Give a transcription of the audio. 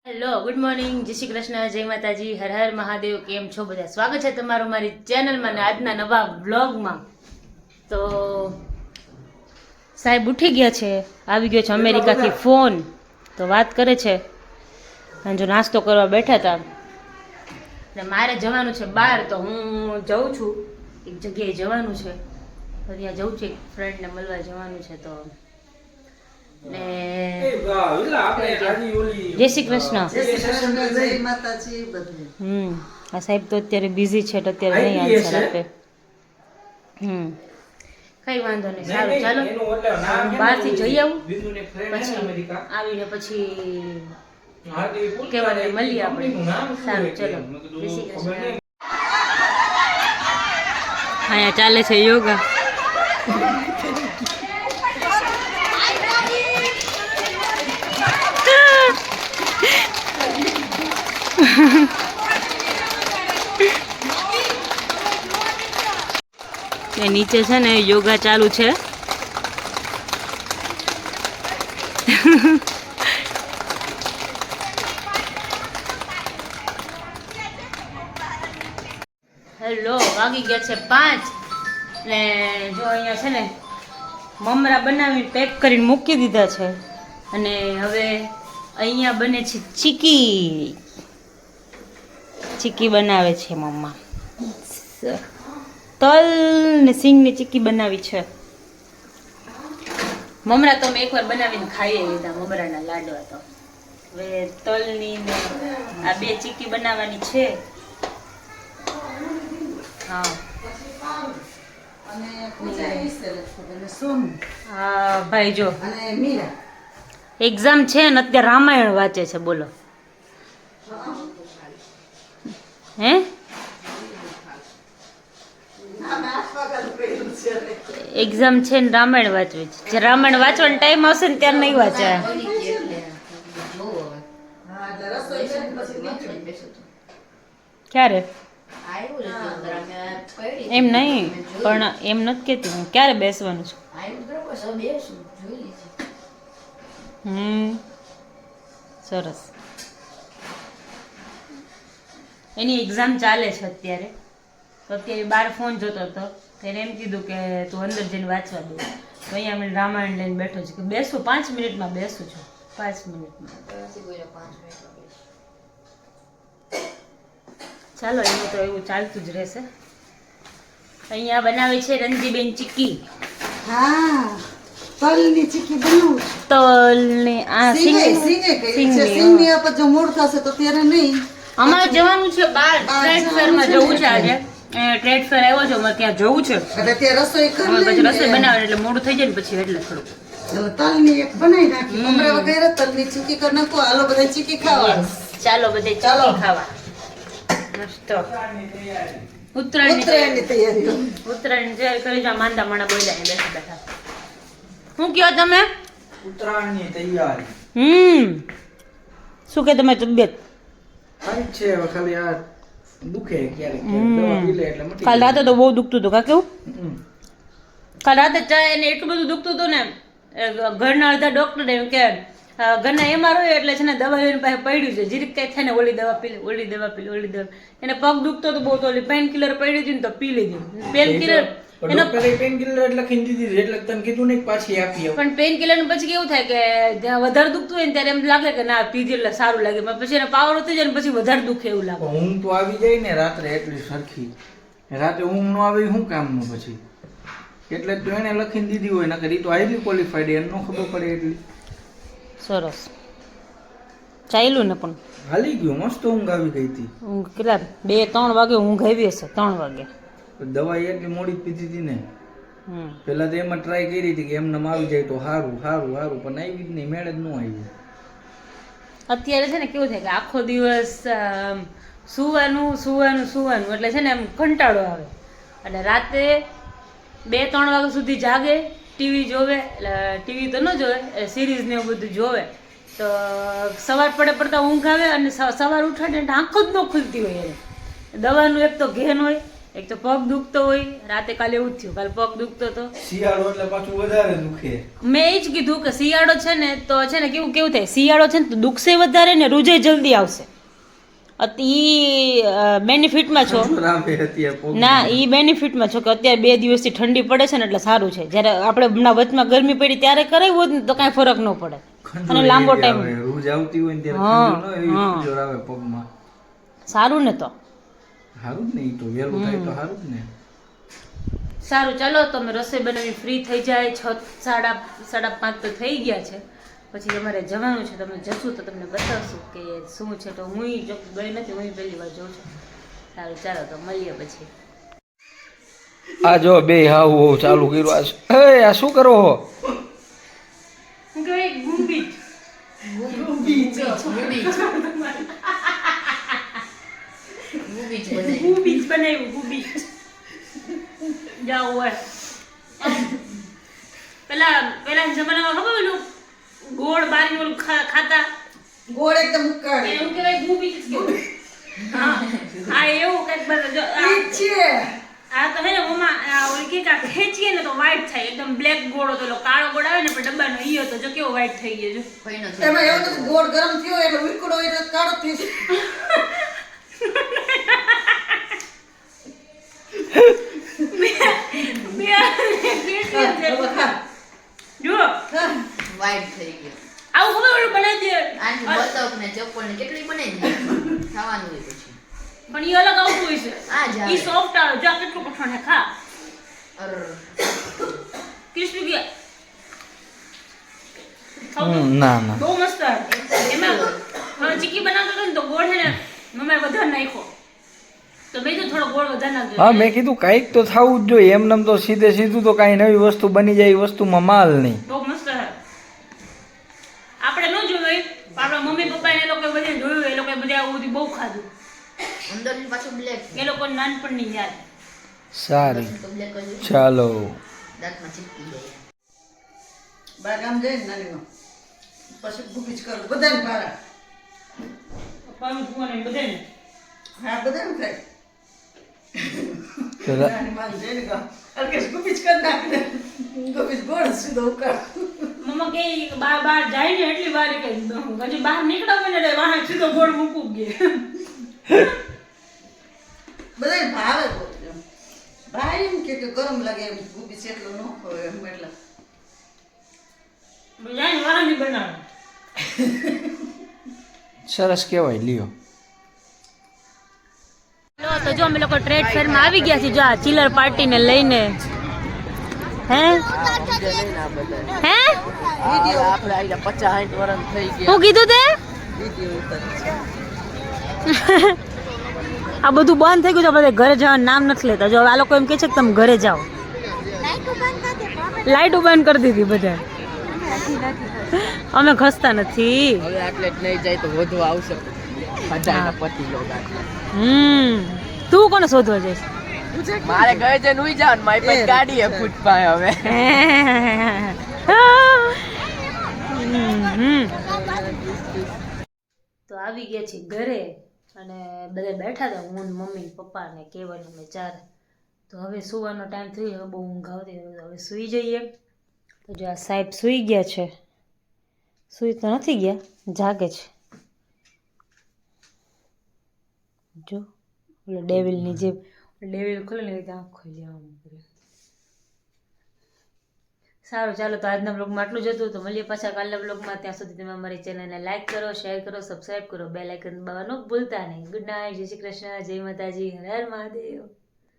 Hello, good morning, જય શ્રી કૃષ્ણ, જય માતાજી, હર હર મહાદેવ. કેમ છો બધા? સ્વાગત છે તમારું મારી ચેનલમાં ને આજના નવા વ્લોગમાં. તો સાહેબ ઉઠી ગયા છે, આવી ગયો છે અમેરિકાથી ફોન, તો વાત કરે છે. અને જો નાસ્તો કરવા બેઠા હતા ને મારે જવાનું છે બહાર, તો હું જઉં છું એક જગ્યાએ જવાનું છે, તો ત્યાં જઉં છું એક ફ્રેન્ડને મળવા જવાનું છે. તો ને જય શ્રી કૃષ્ણ. આ સાહેબ તો અત્યારે બિઝી છે, તો અત્યારે નહીં આન્સર આપે. કઈ વાંધો નહીં, સારું ચાલો બહારથી જઈ આવું, પછી આવીને પછી કેવાને મળીએ આપણે. સારું ચલો, જય શ્રી કૃષ્ણ. અહીંયા ચાલે છે યોગા. નીચે છે ને યોગા ચાલુ છે. હેલો, વાગી ગયા છે 5 ને જો અહીંયા છે ને મમરા બનાવીને પેક કરીને મૂકી દીધા છે, અને હવે અહીંયા બને છે ચીકી. ચીકી બનાવે છે મમ્મા, તલ ને સિંગની ચીકી બનાવી છે. મમરા તો મેં એકવાર બનાવીને ખાઈ લીધા, મમરાના લાડવા. તો હવે તલની ને આ 2 ચીકી બનાવવાની છે. હા, હા ભાઈ, જો એક્ઝામ છે ને અત્યારે રામાયણ વાંચે છે, બોલો. હે, એક્ઝામ છે ને રામાયણ વાંચવી છે. જે રામાયણ વાંચવાનો ટાઈમ આવશે ને ત્યારે નહીં વાંચે. ક્યારે? એમ નહીં, પણ એમ નથી કહેતી હું, ક્યારે બેસવાનું છે? સરસ. એની એક્ઝામ ચાલે છે અત્યારે, તો અત્યારે બહાર ફોન જોતો હતો. તેને એમ કીધું કે તું અંદર જઈને વાંચવા દઉં, તો અહીંયા અમે રામાયણ લઈને બેઠો છે કે બેસું 5 મિનિટમાં બેસું છું. 5 મિનિટમાં ચાલો, એનું તો એવું ચાલતું જ રહેશે. અહીંયા બનાવે છે રંજીબેન ચીકી. હા, તલની ચીકી બનાવું. તલની આ સિંગની આપણ જો મૂળ થશે તો ત્યારે નહીં. અમારે જવાનું છે બહાર, ટ્રેડ ફેરમાં જવું છે આજે. ટ્રેડ ફેર આવ્યો છે, અમારે ત્યાં જવું છે. એટલે ત્યાં રસોઈ કરી પછી રસોઈ બનાવે એટલે મોડું થઈ જાય ને પછી, એટલે થોડું તલની એક બનાવી નાખી. મમરા વગેરે તલની ચીકી કરી નાખો. હાલો બધા ચીકી ખાવા. ચાલો બધે ચીકી ખાવા. મસ્ત ઉત્તરાયણની તૈયારી. ઉત્તરાયણની તૈયારી કરી જા. માંદા માણા બોલ્યા બેઠા બેઠા. શું કહો તમે? ઉત્તરાયણની તૈયારી. શું કે તમારી તબિયત? સારી છે, હવે ખાલી આ દુખે ક્યારેક દવા પી લે એટલે મટી. કાલ રાતે તો બહુ દુખતું હતું. કા કેવું? કાલ રાતે ચાય એને એટલું બધું દુખતું હતું ને, ઘરના અડધા ડોક્ટર એમ કે ઘરના એમાં હોય એટલે છે ને દવા એની પાસે પડ્યું છે, જીરીક કઈ થાય ને ઓલી દવા પી લે, ઓલી દવા પી લે, ઓલી દવા. એને પગ દુખતો તો બહુ, તો ઓલી પેન કિલર પડી હતી ને તો પી લીધી. પેન કિલર ડોક્ટરે પેન કિલર લખીને દીધી એટલે તને કીધું ને પાછી આપી આવ. પણ પેન કિલર ને પછી કેવું થાય કે જ્યાં વધારે દુખતું હોય ને ત્યારે એમ લાગે કે ના પીધી એટલે સારું લાગે, પછી એને પાવર થઈ જાય ને પછી વધારે દુખે એવું લાગે. ઊંઘ તો આવી જાય ને રાત્રે એટલી સરખી, રાતે ઊંઘ ન આવી શું કામનું પછી, એટલે તો એને લખીને દીધી હોય, નકર ઈ તો હાઈલી ક્વોલિફાઈડ, એને ન ખબર પડે એટલી. સરસ ચાલ્યું ને, પણ હાલી ગયું, મસ્ત ઊંઘ આવી ગઈ હતી. ઊંઘ કેટલા 2-3 વાગે ઊંઘ આવી હશે. 3 વાગે દવા એટલી મોડી પીધી હતી ને. પેલા તો એમાં ટ્રાય કરી હતી કે એમને આવી જાય તો સારું સારું સારું, પણ આવી જ નહીં, મેળ જ ન આવી. અત્યારે છે ને કેવું થાય કે આખો દિવસ સુવાનું સુવાનું સુવાનું, એટલે છે ને એમ કંટાળો આવે, અને રાતે 2-3 વાગ્યા સુધી જાગે, ટીવી જોવે. ટીવી તો ન જોવે, સિરીઝ ને એવું બધું જોવે, તો સવાર પડતા ઊંઘ આવે, અને સવાર ઉઠાડે આંખો જ ન ખુલતી હોય એને. દવાનું એક તો ઘેન હોય, એક તો પગ દુખતો હોય, રાતે કાલે એવું જ થયું, કાલે પગ દુખતો હતો. શિયાળો એટલે પાછું વધારે દુખે. મેં એ જ કીધું કે શિયાળો છે ને તો છે ને કેવું કેવું થાય, શિયાળો છે ને તો દુખશે વધારે ને રૂજે જલ્દી આવશે. ઈ બેનિફિટમાં છો રામે અત્યારે પગ ના, ઈ બેનિફિટમાં છો કે અત્યારે 2 દિવસથી ઠંડી પડે છે ને એટલે સારું છે. જ્યારે આપણે હમણાં વચમાં ગરમી પડી ત્યારે કરાવ્યું હોત ને તો કાંઈ ફરક ન પડે અને લાંબો ટાઈમ રૂજ આવતી હોય ને ત્યારે હા, ઠંડુ ન એવી ખંજોર આવે પગમાં. સારું ને. તો સારું જ ને, ઈ તો વહેલું થાય તો સારું જ ને. સારું, ચાલો તમે રસોઈ બનાવી ફ્રી થઈ જાય, 6:30 તો થઈ ગયા છે. પછી અમારે જવાનું છે, તમે જશું તો તમને બતાવશું કે શું છે. તો હું જો ગઈ નથી, હું પહેલી વાર જોઉં છું. સારું, ચાલો તો મળીએ પછી. આ જો બે હાવ ચાલુ કર્યું. આ શું કરો હો? હું કહેવાય ગુંબીજ બનાવ્યું, ગુંબીજ જાઓ હોય. પેલા જમાનામાં ખબર પેલું ગોળ બારી ઓલું ખાતા, ગોળ એકદમ ઉકાળે. એને હું કહેવાય ગુંબીજ જ કહેવાય. હા એવું કંઈક બધું ઈ જ છે. આ તો હે ને મમ્મા ઓલી કે કા ખેંચીએ ને તો વ્હાઈટ થાય, એકદમ બ્લેક ગોળ હતો, પેલો કાળો ગોળ આવે ને પણ ડબ્બાનો ઈ હતો, જો કેવો વ્હાઈટ થઈ ગયો જો. એમાં એવું નથી, ગોળ ગરમ થયો એટલે ઉકળો એટલે કાળો થઈ જાય. જો વાઈટ થઈ ગયો. આવું ખબર ઓલું બનાવી દે આની બતક ને ચપ્પલ ને કેટલી બનાવી દે ખાવાનું હોય પછી. પણ ઈ અલગ આવતું હોય છે. આ જ આવે. ઈ સોફ્ટ આવે, જો આ કેટલું કઠણ છે, ખા અર ક્રિસ્પી ગયા. ના ના, બહુ મસ્ત આવે. એમાં હવે ચીકી બનાવતો હતો ને તો ગોળ છે ને મમ્મીએ વધારે નાખ્યો, તો મેં તો થોડો ગોળ વધારે નાખ્યો. હા મેં કીધું કાંઈક તો થવું જ જોઈએ. એમનેમ તો સીધે સીધું તો કાંઈ નવી વસ્તુ બની જાય એ વસ્તુમાં માલ નહીં. બહુ મસ્ત છે. આપણે ન જોયું, આપણા મમ્મી પપ્પા એ લોકો બધે જોયું, એ લોકો બધે આવું બધું બહુ ખાધું. અંદર પાછું બ્લેક એ લોકો નાનપણની યાદ. સારી, તો બ્લેક જ ચાલો. દાંતમાં ચીપકી જાય. બાર ગામ જાય ને નાનીમાં. પછી ગુબીજ કરું બધાને ભાવે. પપ્પાનું ફોન બધાને હા બધાને ખાય. તો નાની માં જાય ને ગામ. અલ્કેશ ગુબીજ કરી નાખે. ગુબીજ ગોળ સીધો ઉકાળ. મમ્મા કે બહાર જાય ને એટલી વાર કે હજી બહાર નીકળો ને એટલે વાહન સીધો ગોળ મૂકવું ગયે. બધાને ભાવે બહુ એમ. ભાઈ એમ કે ગરમ લાગે એમ ગુબીજ એટલું ન ખવાય એમ એટલે. જાય વાહન બનાવે. સરસ કહેવાય. લ્યો તો જો અમે લોકો ટ્રેડ ફેરમાં આવી ગયા છીએ, જો આ ચિલર પાર્ટીને લઈને. હે હે આપણે આઈલા 50-60 વર્ષ થઈ ગયા. શું કીધું તે? આ બધું બંધ થઈ ગયું છે, આપણે ઘરે જવાનું નામ નથી લેતા. જો આ લોકો એમ કે છે કે તમે ઘરે જાઓ. લાઈટો બંધ કરી દીધી બધા. અમે ખસતા નથી. હવે આટલે જ નહીં જાય તો વધુ આવશે. હજારના પતિ લોકો. તું કોને શોધવા જઈશ? મારે ઘરે જઈને ઉઈ જાવ ને મારી પાસે ગાડી હે ફૂટ પાસે હવે. તો આવી ગયા છીએ ઘરે અને બધા બેઠા હતા, હું મમ્મી પપ્પા ને કેવલ અમે 4. તો હવે સુવાનો ટાઈમ થઈ ગયો, બહુ ઊંઘ આવતી, હવે સૂઈ જઈએ. તો જો આ સાહેબ સૂઈ ગયા છે. સૂઈ તો નથી ગયા, જાગે છે. જો ઓલો ડેવિલની જે ડેવિલ ખોલે ને રીતે આંખ ખોલી આમ કરે. સારું, ચાલો તો આજના બ્લોગમાં આટલું જ હતું. તો મળીએ પાછા કાલના બ્લોગમાં. ત્યાં સુધી તમે અમારી ચેનલને લાઈક કરો, શેર કરો, સબસ્ક્રાઈબ કરો, બેલ આઇકન દબાવવાનું ભૂલતા નહીં. ગુડ નાઇટ, જય શ્રી કૃષ્ણ, જય માતાજી, હર હર મહાદેવ.